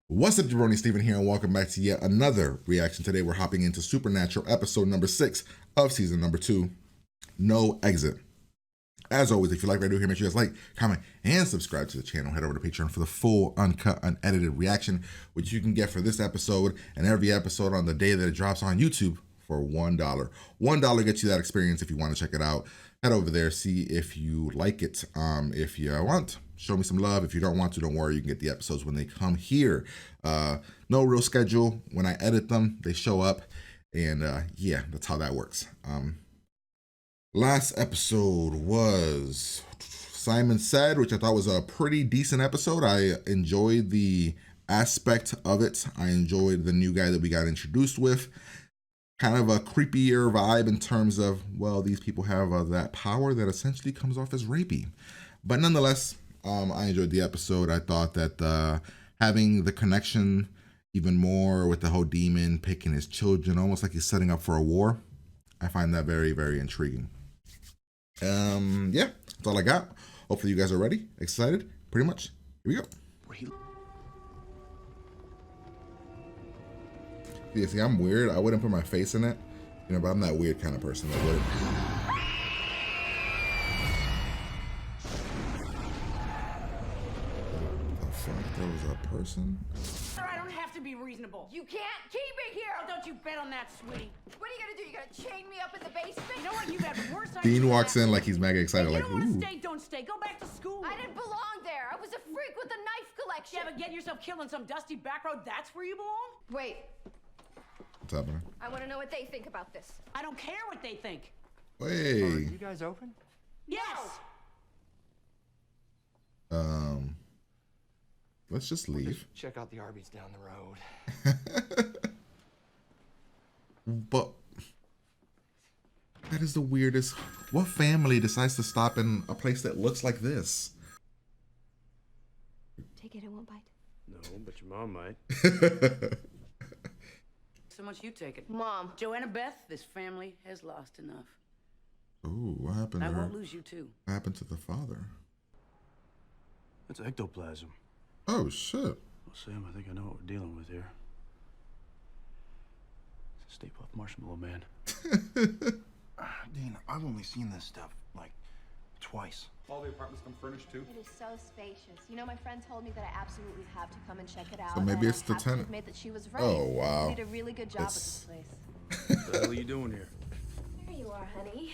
What's up, Jabroni? Steven here, and welcome back to yet another reaction. Today, we're hopping into Supernatural episode number 6 of season number 2, No Exit. As always, if you like what I do here, make sure you guys like, comment, and subscribe to the channel. Head over to Patreon for the full, uncut, unedited reaction, which you can get for this episode and every episode on the day that it drops on YouTube for $1. $1 gets you that experience if you want to check it out. Head over there, see if you like it. If you want, show me some love. If you don't want to, don't worry. You can get the episodes when they come here. No real schedule. When I edit them, they show up. And yeah, that's how that works. Last episode was Simon Said, which I thought was a pretty decent episode. I enjoyed the aspect of it. I enjoyed the new guy that we got introduced with. Kind of a creepier vibe in terms of, well, these people have that power that essentially comes off as rapey. But nonetheless, I enjoyed the episode. I thought that having the connection even more with the whole demon picking his children, almost like he's setting up for a war, I find that very, very intriguing. Yeah, that's all I got. Hopefully you guys are ready, excited, pretty much. Here we go. Yeah, see, I'm weird. I wouldn't put my face in it, but I'm that weird kind of person that would. The fuck? That was a person. Sir, I don't have to be reasonable. You can't keep it here! Oh, don't you bet on that, sweetie. What are you gonna do? You gonna chain me up in the basement? You know what? You've had worse ideas. Dean walks in like he's mega excited, You like, don't want ooh. to stay, don't stay. Go back to school. I didn't belong there. I was a freak with a knife collection. Yeah, but getting yourself killed on some dusty back road, that's where you belong? Wait, What's happening? I want to know what they think about this. I don't care what they think. Are Hey. you guys open? Yes. Let's just leave. Check out the Arby's down the road. But that is the weirdest. What family decides to stop in a place that looks like this? Take it, it won't bite. No, but your mom might. So much you take it. Mom. Joanna Beth, this family has lost enough. Ooh, what happened I to her? won't lose you too. What happened to the father? That's ectoplasm. Oh, shit. Well, Sam, I think I know what we're dealing with here. It's a Stay Puft Marshmallow Man. Dean, I've only seen this stuff, like, twice. All the apartments come furnished too? It is so spacious. You know, my friend told me that I absolutely have to come and check it out. So maybe and it's I the have to tenant. admit that she was right. Oh, wow. You did a really good job with It's- this place. What the hell are you doing here? There you are, honey.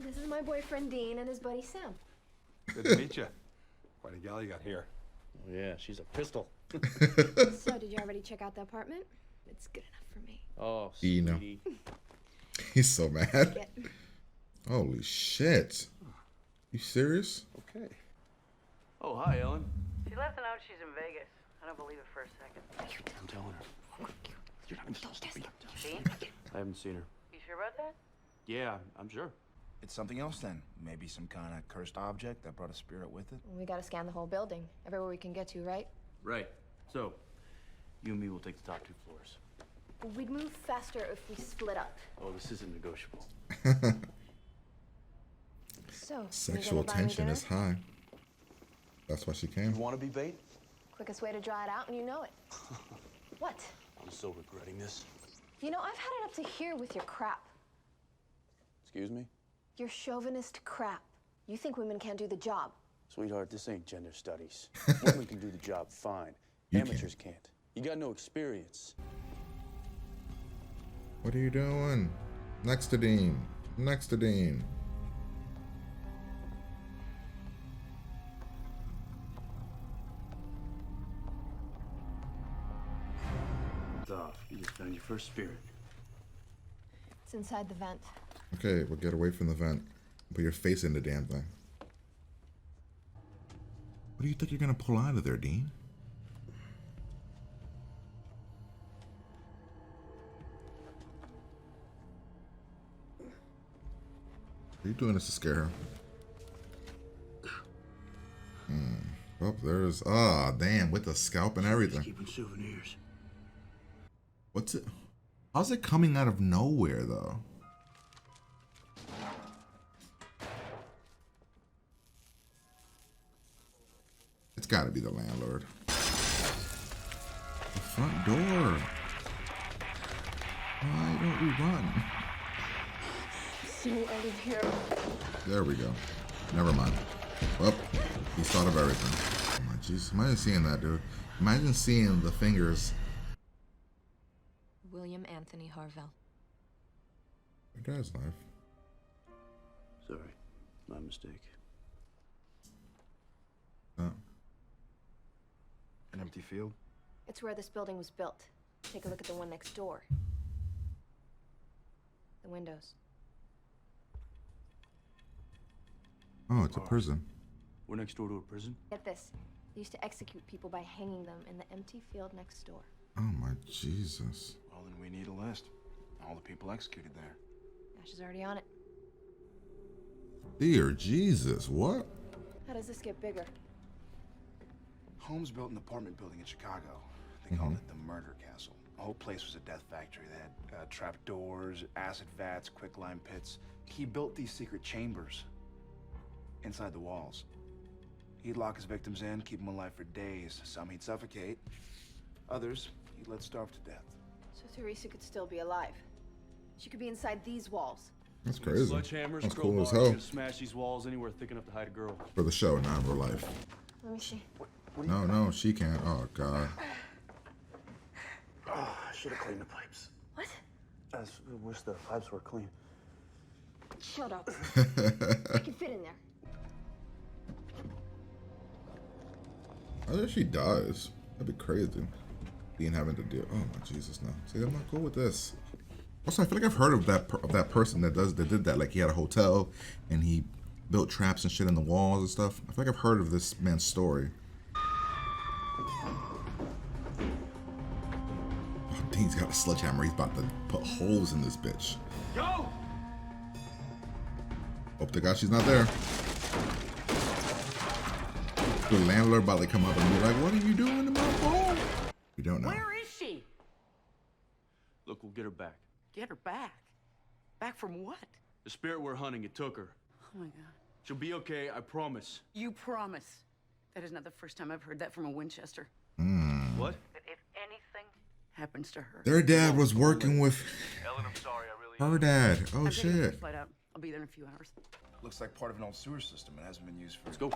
This is my boyfriend Dean and his buddy Sam. Good to meet you. Quite a gal you got here. Oh, yeah, she's a pistol. So, did you already check out the apartment? It's good enough for me. Oh, You know. sweetie. He's so mad. Get Holy shit. You serious? Okay. Oh, hi, Ellen. She left a note she's in Vegas. I don't believe it for a second. I'm telling her. You're not See? I haven't seen her. You sure about that? Yeah, I'm sure. It's something else then. Maybe some kind of cursed object that brought a spirit with it. We gotta scan the whole building. Everywhere we can get to, right? Right. So, you and me will take the top 2 floors. We'd move faster if we split up. Oh, this isn't negotiable. So, Sexual you gonna buy me tension dinner? is high. That's why she came. Want to be bait? Quickest way to dry it out, and you know it. What? I'm so regretting this. You know, I've had it up to here with your crap. Excuse me? Your chauvinist crap. You think women can't do the job. Sweetheart, this ain't gender studies. Women can do the job fine. You Amateurs can't. You got no experience. What are you doing? Next to Dean. Next to Dean. Tough. You just found your first spirit. It's inside the vent. Okay, well, get away from the vent. Put your face in the damn thing. What do you think you're gonna pull out of there, Dean? Are you doing this to scare her? Oh, there's damn, with the scalp and everything. Keeping souvenirs. What's it? How's it coming out of nowhere though? It's gotta be the landlord. front door. Why don't we run? See me out of here. There we go. Never mind. Well, he's thought of everything. Oh my Jesus. Imagine seeing that, dude. Imagine seeing the fingers. William Anthony Harvell. Your dad's life. Sorry, my mistake. An empty field? It's where this building was built. Take a look at the one next door. The windows. Oh, it's a prison. We're next door to a prison? Get this. They used to execute people by hanging them in the empty field next door. Oh my Jesus. Well, then we need a list. All the people executed there. Ash is already on it. Dear Jesus, what? How does this get bigger? Holmes built an apartment building in Chicago. They called it the Murder Castle. The whole place was a death factory. They had trap doors, acid vats, quicklime pits. He built these secret chambers inside the walls. He'd lock his victims in, keep them alive for days. Some he'd suffocate. Others, he'd let starve to death. So Teresa could still be alive. She could be inside these walls. That's crazy. Sledgehammers, That's cool as crowbars, hell. gonna smash these walls anywhere thick enough to hide a girl. For the show, not in real life. Let me see. No, no, she can't. Oh, God. Oh, I should have cleaned the pipes. What? I wish the pipes were clean. Shut up. I can fit in there. I think she dies. That'd be crazy. Being having to deal. Oh my Jesus, no. See, I'm not cool with this. Also, I feel like I've heard of that person that did that. Like he had a hotel and he built traps and shit in the walls and stuff. I feel like I've heard of this man's story. Oh, Dean's got a sledgehammer. He's about to put holes in this bitch. Go! Hope to God she's not there. The landlord about to come up and be like, "What are you doing to my phone?" We don't know. Where is she? Look, we'll get her back. Get her back. Back from what? The spirit we're hunting, it took her. Oh my God. She'll be okay, I promise. You promise. That is not the first time I've heard that from a Winchester. What? That if anything happens to her. Their dad was working with Ellen, I'm sorry, I really... her dad. Oh I'm taking the shit. first flight out. I'll be there in a few hours. Looks like part of an old sewer system. It hasn't been used for... Let's go.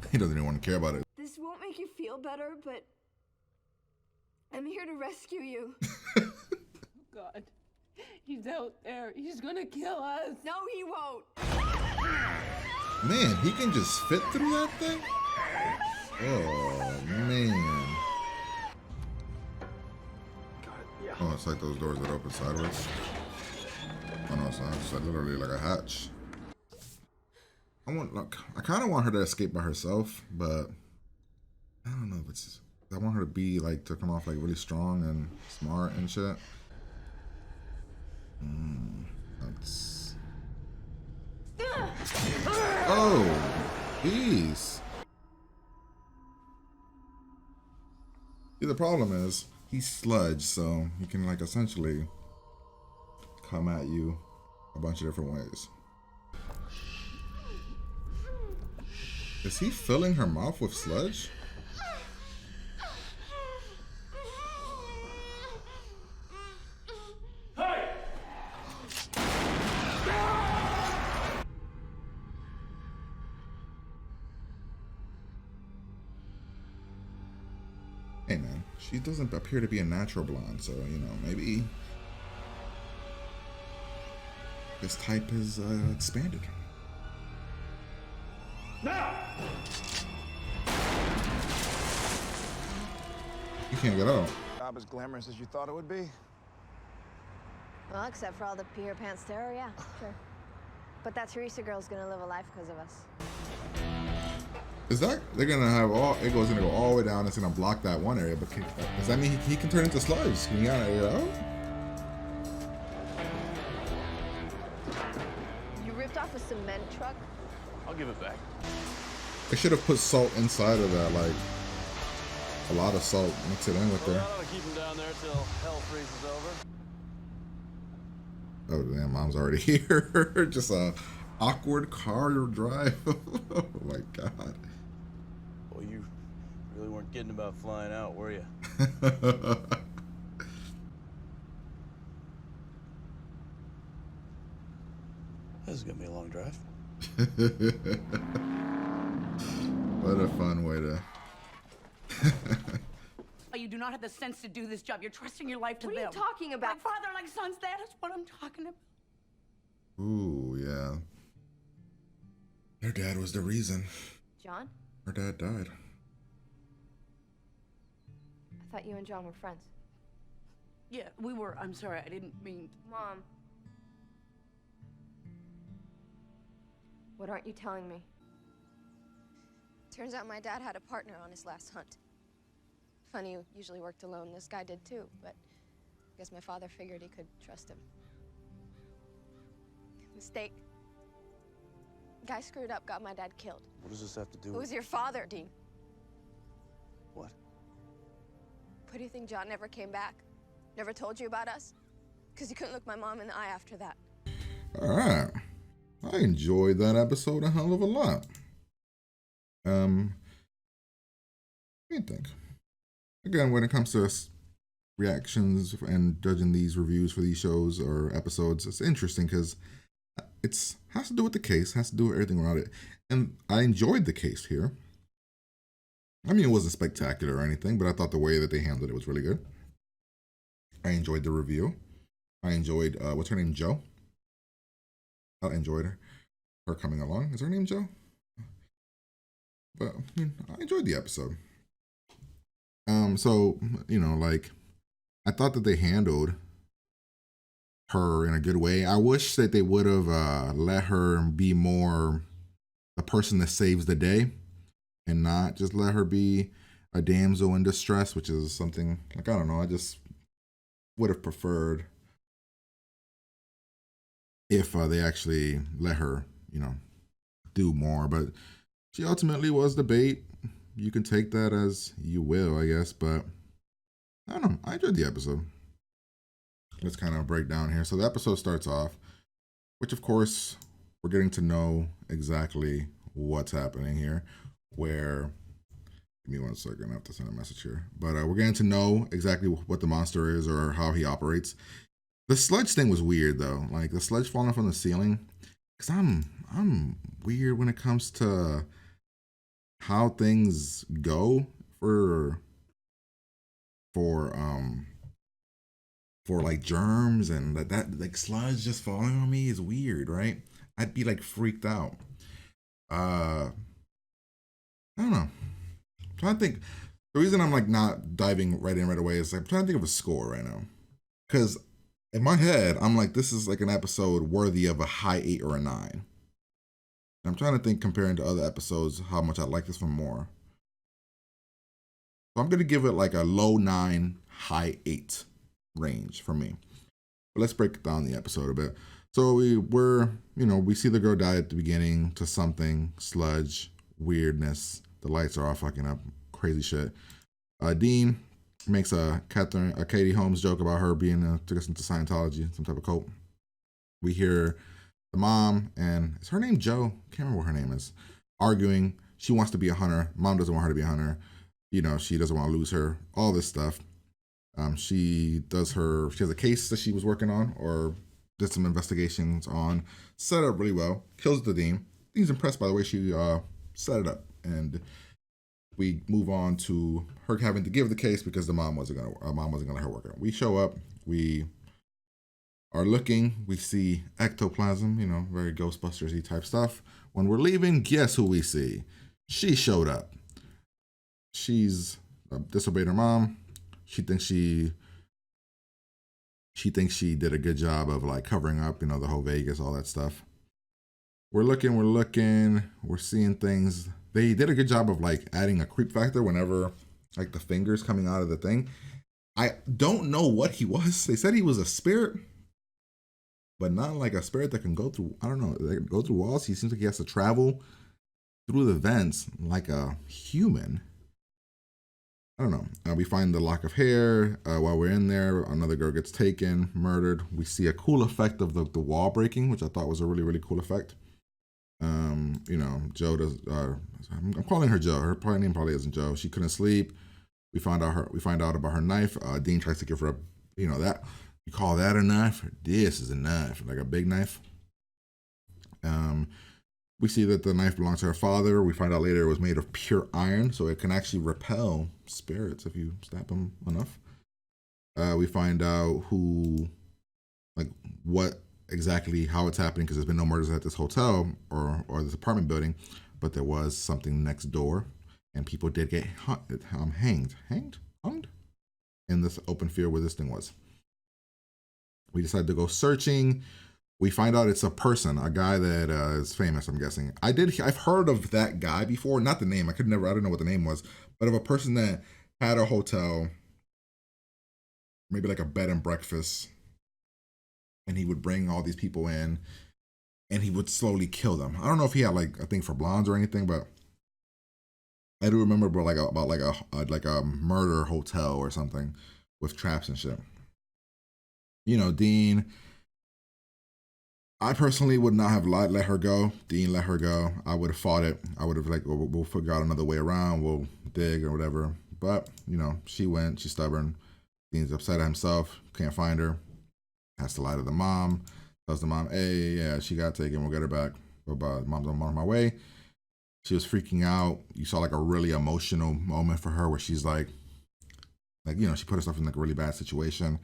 He doesn't even want to care about it. This won't make you feel better, but I'm here to rescue you. God, he's out there. He's gonna kill us. No, he won't. Man, he can just fit through that thing? Oh man. Oh, it's like those doors that open sideways. Oh no, it's not. It's like literally like a hatch. I kind of want her to escape by herself, but I don't know if it's. I want her to be like to come off like really strong and smart and shit. That's. Oh, jeez. See, the problem is he's sludge, so he can like essentially come at you a bunch of different ways. Is he filling her mouth with sludge? Hey man, she doesn't appear to be a natural blonde, so you know, maybe this type is expanded. Now! You can't get out. Job as glamorous as you thought it would be? Well, except for all the pee your pants terror, yeah, sure. But that Teresa girl's gonna live a life because of us. Is that they're gonna have all? It goes gonna go all the way down. It's gonna block that one area. But does that mean he can turn into sludge? Can he get out? You ripped off a cement truck? I'll give it back. They should have put salt inside of that, like a lot of salt. Mix it in with Well, there. I ought to keep him down there till hell freezes over. Oh damn, mom's already here. Just a awkward car drive. Oh my god. Well, you Really weren't kidding about flying out, were you? This is gonna be a long drive. What a fun way to. You do not have the sense to do this job. You're trusting your life to them. What are you talking about? Like father, like sons. That is what I'm talking about. Ooh, yeah. Her dad was the reason. John? Her dad died. I thought you and John were friends. Yeah, we were. I'm sorry. I didn't mean. Mom. What aren't you telling me? Turns out my dad had a partner on his last hunt. Funny, you usually worked alone. This guy did too, but I guess my father figured he could trust him. Mistake. Guy screwed up, got my dad killed. What does this have to do It with... was your father, Dean. What? What do you think John never came back? Never told you about us? Because he couldn't look my mom in the eye after that. All right. I enjoyed that episode a hell of a lot. What do you think? Again, when it comes to reactions and judging these reviews for these shows or episodes, it's interesting because it's has to do with the case, has to do with everything around it. And I enjoyed the case here. I mean, it wasn't spectacular or anything, but I thought the way that they handled it was really good. I enjoyed the review. I enjoyed, what's her name, Jo? I enjoyed her coming along. Is her name Jo? But I mean, I enjoyed the episode. So, you know, like, I thought that they handled her in a good way. I wish that they would have let her be more the person that saves the day and not just let her be a damsel in distress, which is something, like, I don't know, I just would have preferred if they actually let her, you know, do more. But she ultimately was the bait. You can take that as you will, I guess, but I don't know. I enjoyed the episode. Let's kind of break down here. So the episode starts off, which of course we're getting to know exactly what's happening here, where, give me 1 second, I have to send a message here. But we're getting to know exactly what the monster is or how he operates. The sludge thing was weird though, like the sludge falling from the ceiling, because I'm weird when it comes to how things go for like germs, and that like sludge just falling on me is weird, right? I'd be like freaked out. I don't know. I'm trying to think. The reason I'm like not diving right in right away is I'm trying to think of a score right now, because in my head I'm like, this is like an episode worthy of a high 8 or a 9. I'm trying to think, comparing to other episodes, how much I like this one more. So I'm going to give it like a low 9, high 8 range for me. But let's break down the episode a bit. So we see the girl die at the beginning to something, sludge, weirdness. The lights are all fucking up, crazy shit. Dean makes a Katie Holmes joke about her being took us into Scientology, some type of cult. We hear the mom, and is her name Jo? Can't remember what her name is. Arguing. She wants to be a hunter. Mom doesn't want her to be a hunter. You know, she doesn't want to lose her. All this stuff. She has a case that she was working on or did some investigations on. Set up really well. Kills the Dean. Dean's impressed by the way she set it up. And we move on to her having to give the case because the mom wasn't gonna let her work it. We show up. We are looking, we see ectoplasm, you know, very Ghostbusters-y type stuff. When we're leaving, guess who we see? She showed up. She's disobeyed her mom. She thinks she did a good job of like covering up, you know, the whole Vegas, all that stuff. We're looking, we're seeing things. They did a good job of like adding a creep factor whenever like the fingers coming out of the thing. I don't know what he was. They said he was a spirit, but not like a spirit that can go through, I don't know, that can go through walls. He seems like he has to travel through the vents like a human. I don't know. We find the lock of hair. While we're in there, another girl gets taken, murdered. We see a cool effect of the wall breaking, which I thought was a really, really cool effect. You know, Joe does. I'm calling her Joe. Her name probably isn't Joe. She couldn't sleep. We find out about her knife. Dean tries to give her a, you know, that you call that a knife? This is a knife, like a big knife. We see that the knife belongs to her father. We find out later it was made of pure iron, so it can actually repel spirits if you stab them enough. We find out what exactly how it's happening, because there's been no murders at this hotel or this apartment building, but there was something next door, and people did get hanged in this open field where this thing was. We decided to go searching. We find out it's a person, a guy that is famous, I'm guessing. I've heard of that guy before, not the name. I don't know what the name was, but of a person that had a hotel, maybe like a bed and breakfast, and he would bring all these people in and he would slowly kill them. I don't know if he had like a thing for blondes or anything, but I do remember about a murder hotel or something with traps and shit. You know, Dean, I personally would not have let her go. Dean let her go. I would have fought it. I would have like, we'll figure out another way around. We'll dig or whatever. But, you know, she went. She's stubborn. Dean's upset at himself. Can't find her. Has to lie to the mom. Tells the mom, hey, yeah, she got taken. We'll get her back. But mom's on my way. She was freaking out. You saw like a really emotional moment for her where she's like, you know, she put herself in like a really bad situation,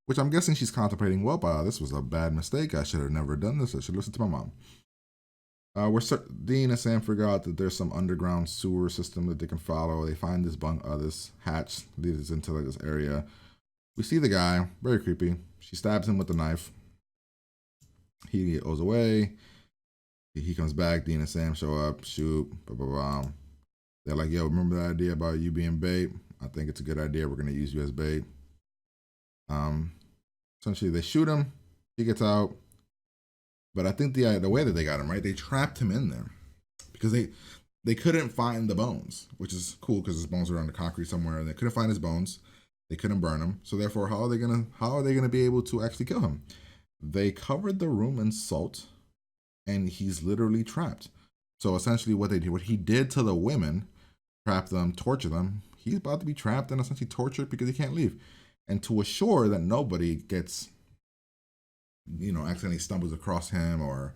which I'm guessing she's contemplating, well, this was a bad mistake. I should have never done this. I should listen to my mom. Dean and Sam figure out that there's some underground sewer system that they can follow. They find this hatch leads into like this area. We see the guy, very creepy. She stabs him with the knife. He goes away. He comes back. Dean and Sam show up, shoot, blah, blah, blah. They're like, yo, remember that idea about you being bait? I think it's a good idea. We're going to use you as bait. Essentially, they shoot him. He gets out. But I think the way that they got him, right, they trapped him in there because they couldn't find the bones, which is cool because his bones are on the concrete somewhere. They couldn't find his bones. They couldn't burn him. So therefore, how are they gonna be able to actually kill him? They covered the room in salt, and he's literally trapped. So essentially, what he did to the women, trap them, torture them. He's about to be trapped and essentially tortured because he can't leave. And to assure that nobody gets, you know, accidentally stumbles across him or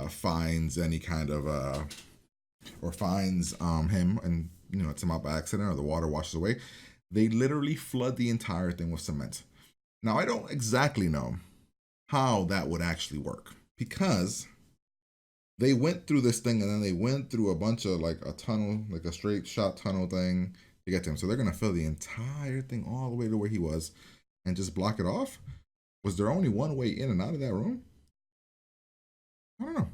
finds any kind of or finds him and, you know, it's him out by accident or the water washes away, they literally flood the entire thing with cement. Now, I don't exactly know how that would actually work because they went through this thing and then they went through a bunch of like a tunnel, like a straight shot tunnel thing to get to him. So they're going to fill the entire thing all the way to where he was and just block it off. Was there only one way in and out of that room? I don't know.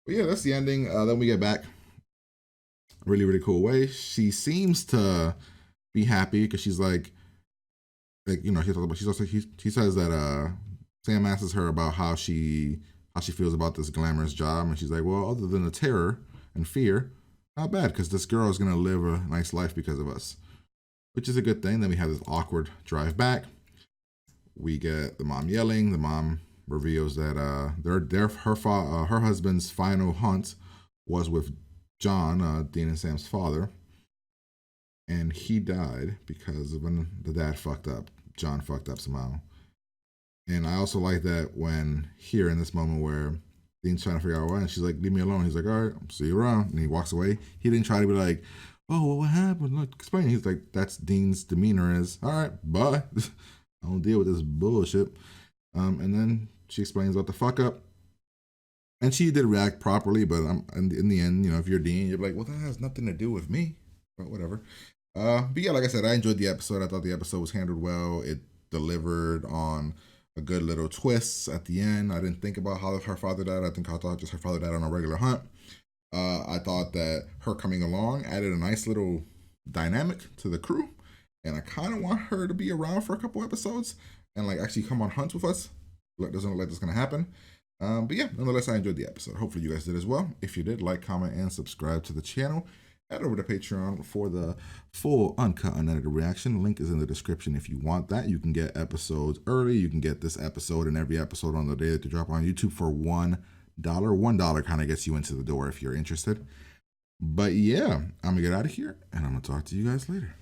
But yeah, that's the ending. Then we get back. Really, really cool way. She seems to be happy because she's like, you know, he says that Sam asks her about how she feels about this glamorous job, and she's like, well, other than the terror and fear, not bad, because this girl is gonna live a nice life because of us, which is a good thing. Then we have this awkward drive back. We get the mom yelling. The mom reveals that her husband's final hunt was with John, Dean and Sam's father, and he died because of when the dad fucked up. John fucked up somehow. And I also like that when here in this moment where Dean's trying to figure out why, and she's like, leave me alone. He's like, all right, see you around. And he walks away. He didn't try to be like, oh, well, what happened? Look, explain. He's like, that's Dean's demeanor is, all right, bye. I don't deal with this bullshit. And then she explains what the fuck up. And she did react properly, but in the end, you know, if you're Dean, you're like, well, that has nothing to do with me. But whatever. But yeah, like I said, I enjoyed the episode. I thought the episode was handled well. It delivered on a good little twist at the end. I didn't think about how her father died. I thought just her father died on a regular hunt. I thought that her coming along added a nice little dynamic to the crew. And I kind of want her to be around for a couple episodes and like actually come on hunts with us. Doesn't look like that's going to happen. But yeah, nonetheless, I enjoyed the episode. Hopefully you guys did as well. If you did, like, comment, and subscribe to the channel. Head over to Patreon for the full uncut, unedited reaction. Link is in the description if you want that. You can get episodes early. You can get this episode and every episode on the day that they drop on YouTube for $1. $1 kind of gets you into the door if you're interested. But yeah, I'm gonna get out of here and I'm gonna talk to you guys later.